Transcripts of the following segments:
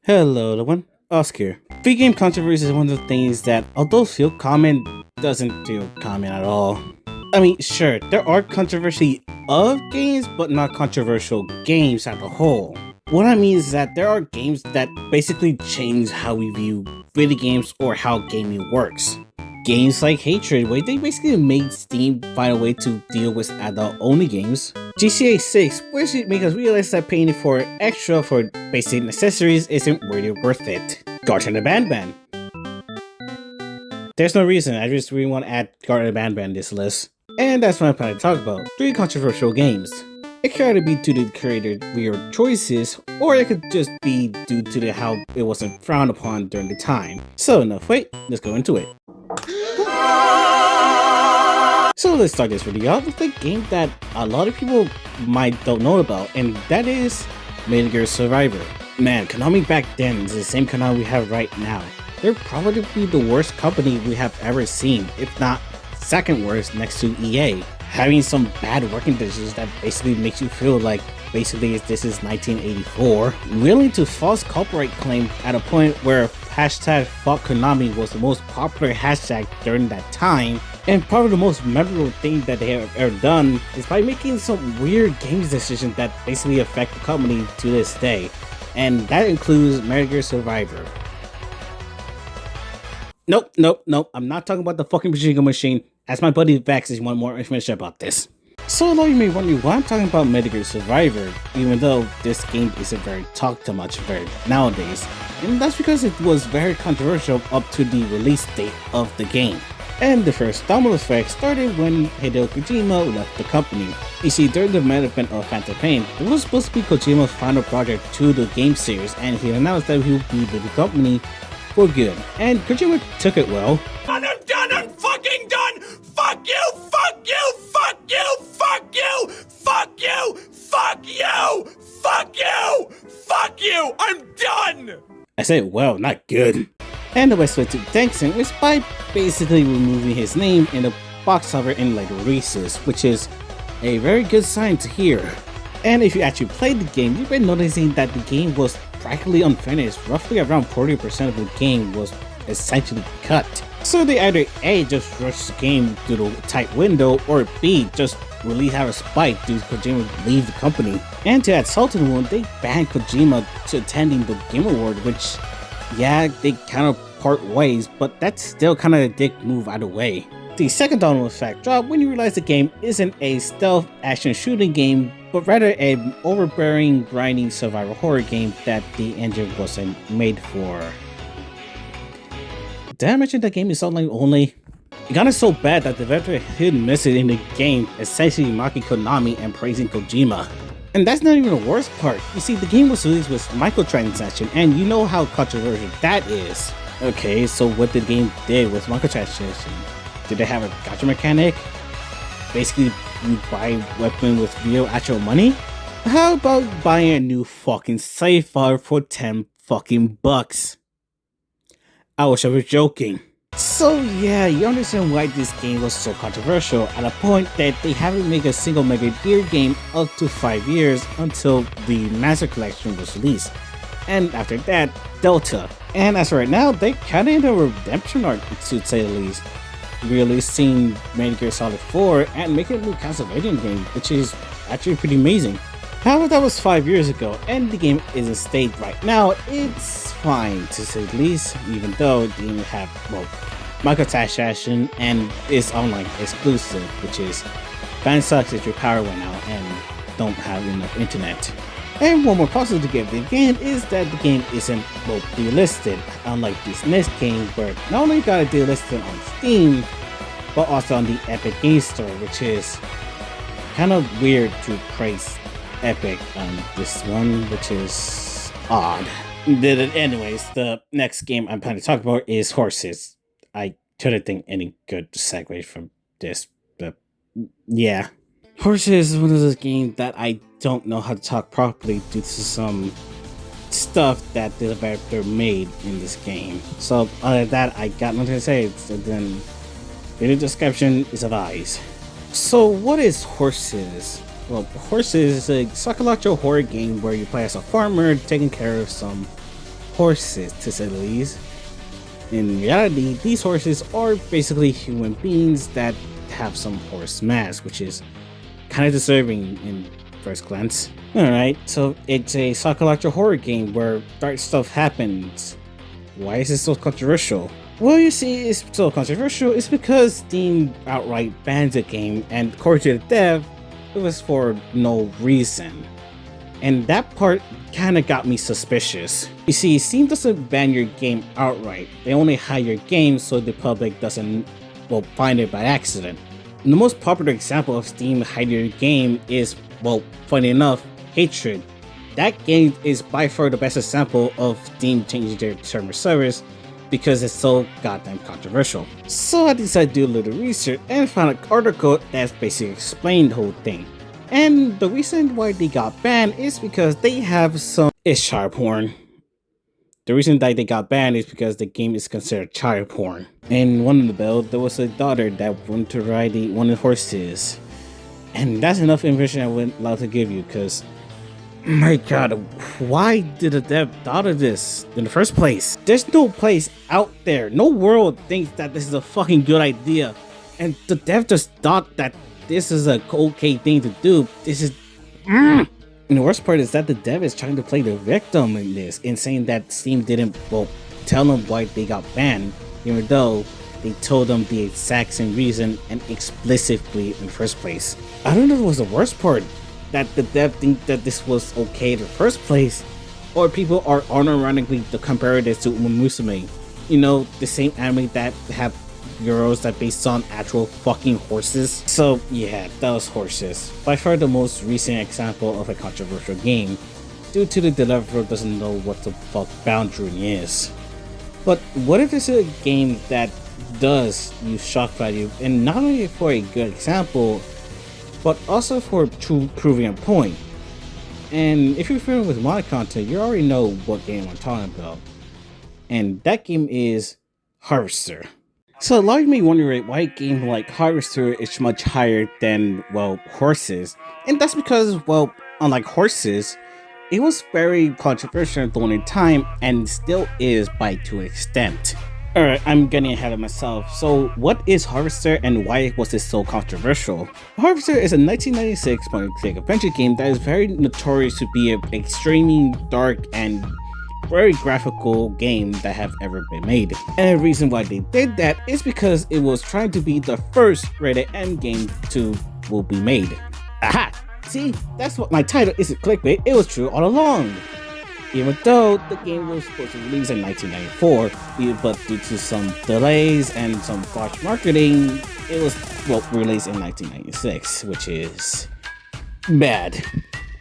Hello everyone, Oscar. Video game controversy is one of the things that, although feel common, doesn't feel common at all. I mean, sure, there are controversy of games, but not controversial games as a whole. What I mean is that there are games that basically change how we view video games or how gaming works. Games like Hatred, where they basically made Steam find a way to deal with adult-only games. GTA 6, which made us realize that paying for extra for basic necessities isn't really worth it. Garten the Banban. There's no reason, I just really want to add Garten the Banban to this list. And that's what I'm planning to talk about. 3 controversial games. It could either be due to the creator's weird choices, or it could just be due to how it wasn't frowned upon during the time. So enough wait, let's go into it. So let's start this video off with a game that a lot of people don't know about, and that is Metal Gear Survivor. Man, Konami back then is the same Konami we have right now. They're probably the worst company we have ever seen, if not second worst next to EA. Having some bad working conditions that basically makes you feel like basically this is 1984. Willing to false copyright claim at a point where hashtag fuck Konami was the most popular hashtag during that time. And probably the most memorable thing that they have ever done is by making some weird games decisions that basically affect the company to this day. And that includes Metal Gear Survivor. Nope, I'm not talking about the fucking Pachinko machine. As my buddy Vax is want more information about this. So a lot of you may wonder why I'm talking about Metal Gear Survivor, even though this game isn't very talked to much nowadays. And that's because it was very controversial up to the release date of the game. And the first domino effect started when Hideo Kojima left the company. You see, during the development of Phantom Pain, it was supposed to be Kojima's final project to the game series, and he announced that he would be with the company for good. And Kojima took it well. I'm done, I'm fucking done! Fuck you, fuck you, fuck you, fuck you, fuck you, fuck you, fuck you, fuck you, I'm done! I said well, not good. And the best way to thank him is by basically removing his name in the box cover in like releases, which is a very good sign to hear. And if you actually played the game, you've been noticing that the game was practically unfinished. Roughly around 40% of the game was essentially cut. So they either A, just rush the game through the tight window, or B, just release out of spite due to Kojima leave the company. And to add salt to the wound, they banned Kojima to attending the Game Award, which, yeah, they kind of part ways, but that's still kind of a dick move either way. The second domino effect dropped when you realize the game isn't a stealth action shooting game, but rather an overbearing, grinding survival horror game that the engine wasn't made for. Did I mention the game is online only? It got it so bad that the developer hid miss it in the game, essentially mocking Konami and praising Kojima. And that's not even the worst part. You see, the game was released with microtransaction, and you know how controversial that is. Okay, so what the game did with microtransaction? Did they have a gacha mechanic? Basically, you buy a weapon with real actual money? How about buying a new fucking save file for 10 fucking bucks? I wish I was joking. So yeah, you understand why this game was so controversial at a point that they haven't made a single Metal Gear game up to 5 years until the Master Collection was released. And after that, Delta. And as of right now, they kinda in a redemption arc, to say the least. Releasing Metal Gear Solid 4 and making a new Castlevania game, which is actually pretty amazing. However, that was 5 years ago, and the game is in state right now. It's fine to say the least, even though it didn't have, well, microtransaction and is online exclusive, which is kinda sucks if your power went out and don't have enough internet. And one more positive to give the game is that the game isn't, well, delisted, unlike this next game where not only got it delisted on Steam, but also on the Epic Games Store, which is kind of weird to praise Epic on this one, which is odd. Anyways, the next game I'm planning to talk about is Horses. I couldn't think any good segue from this, but yeah. Horses is one of those games that I don't know how to talk properly due to some stuff that the developer made in this game. So other than that, I got nothing to say, so then video description is advised. So what is Horses? Well, Horses is a psychological horror game where you play as a farmer taking care of some horses, to say the least. In reality, these horses are basically human beings that have some horse mask, which is kind of disturbing in first glance. Alright, so it's a psychological horror game where dark stuff happens. Why is it so controversial? Well, you see, it's so controversial. It's because Steam outright bans the game, and according to the dev, it was for no reason. And that part kinda got me suspicious. You see, Steam doesn't ban your game outright. They only hide your game so the public doesn't, well, find it by accident. And the most popular example of Steam hiding your game is, well, funny enough, Hatred. That game is by far the best example of Steam changing their terms of service because it's so goddamn controversial. So I decided to do a little research and found an article that's basically explained the whole thing. And the reason why they got banned is because they have some child porn. The reason that they got banned is because the game is considered child porn. In one of the builds, there was a daughter that wanted to ride one of the horses. And that's enough information I wouldn't allow to give you because, my god, why did the dev thought of this in the first place? There's no place out there, no world thinks that this is a fucking good idea. And the dev just thought that this is a okay thing to do. This is... And the worst part is that the dev is trying to play the victim in this and saying that Steam didn't, well, tell them why they got banned, even though they told them the exact same reason and explicitly in the first place. I don't know if it was the worst part, that the dev think that this was okay in the first place, or people are unironically comparing this to Uma Musume. You know, the same anime that have girls that based on actual fucking horses. So yeah, that was horses. By far the most recent example of a controversial game, due to the developer doesn't know what the fuck boundary is. But what if it's a game that does use shock value, and not only for a good example, but also for proving a point? And if you're familiar with my content, you already know what game I'm talking about. And that game is Harvester. So a lot of you may wonder why a game like Harvester is much higher than, well, horses. And that's because, well, unlike horses, it was very controversial during the time and still is to an extent. Alright, I'm getting ahead of myself. So what is Harvester and why was it so controversial? Harvester is a 1996 point-and-click adventure game that is very notorious to be an extremely dark and very graphical game that have ever been made. And the reason why they did that is because it was trying to be the first rated M game will be made. Aha! See, that's what my title isn't clickbait, it was true all along. Even though the game was supposed to release in 1994, but due to some delays and some botched marketing, it was, well, released in 1996, which is bad.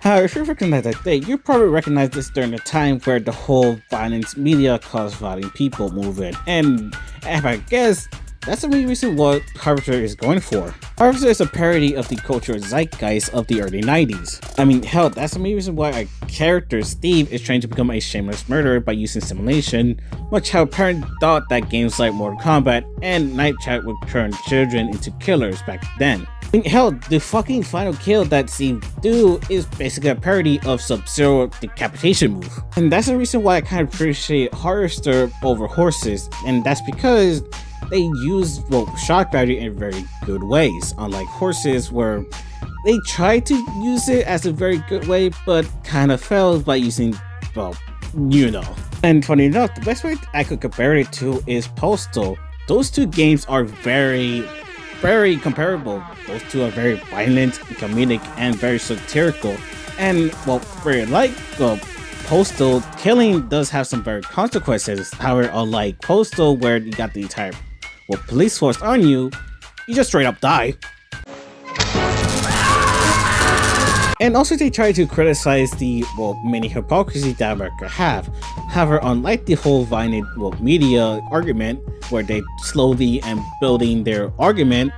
However, if you recognize that date, you probably recognize this during the time where the whole violence media caused violent people movement. And if I guess, that's the main reason what Harvester is going for. Harvester is a parody of the cultural zeitgeist of the early 90s. I mean, hell, that's the main reason why our character, Steve, is trying to become a shameless murderer by using simulation, much how parents thought that games like Mortal Kombat and Night Chat would turn children into killers back then. I mean, hell, the fucking final kill that Steve do is basically a parody of Sub-Zero decapitation move. And that's the reason why I kind of appreciate Harvester over horses, and that's because they use, well, shock value in very good ways, unlike horses where they try to use it as a very good way, but kind of fails by using, well, you know. And funny enough, the best way I could compare it to is Postal. Those two games are very comparable. Those two are very violent, comedic, and very satirical. And, well, very like, well, Postal, killing does have some very consequences. However, unlike Postal, where you got the entire, well, police force on you, you just straight up die. And also they try to criticize the, well, many hypocrisy that America have. However, unlike the whole violent, well, media argument, where they slowly and building their argument,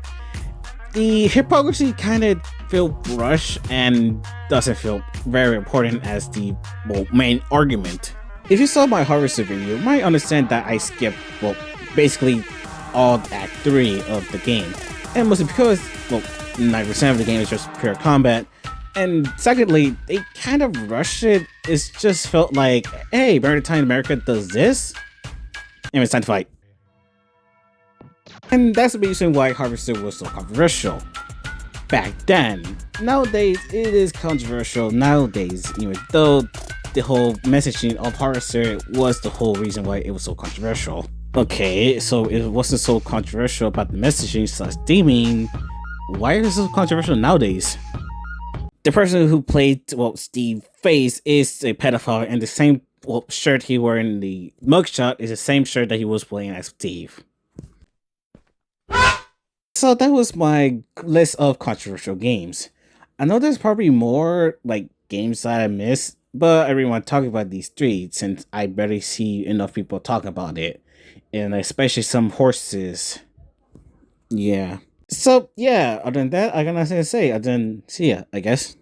the hypocrisy kind of feel rushed and doesn't feel very important as the, well, main argument. If you saw my Harvester video, you might understand that I skipped, well, basically all Act 3 of the game. And mostly because, well, 90% of the game is just pure combat. And secondly, they kind of rushed it It just felt like, hey, Maritime America does this, and it's time to fight. And that's the reason why Harvester was so controversial back then. Nowadays, it is controversial nowadays, even though the whole messaging of Harvester was the whole reason why it was so controversial. Okay, so it wasn't so controversial about the messaging slash theming. Why is it so controversial nowadays? The person who played, well, Steve Face is a pedophile, and the same shirt he wore in the mugshot is the same shirt that he was playing as Steve. So that was my list of controversial games. I know there's probably more like games that I missed, but everyone talking about these three since I barely see enough people talking about it, and especially some horses. Yeah. So yeah, other than that, I got nothing to say. Other than see ya, I guess.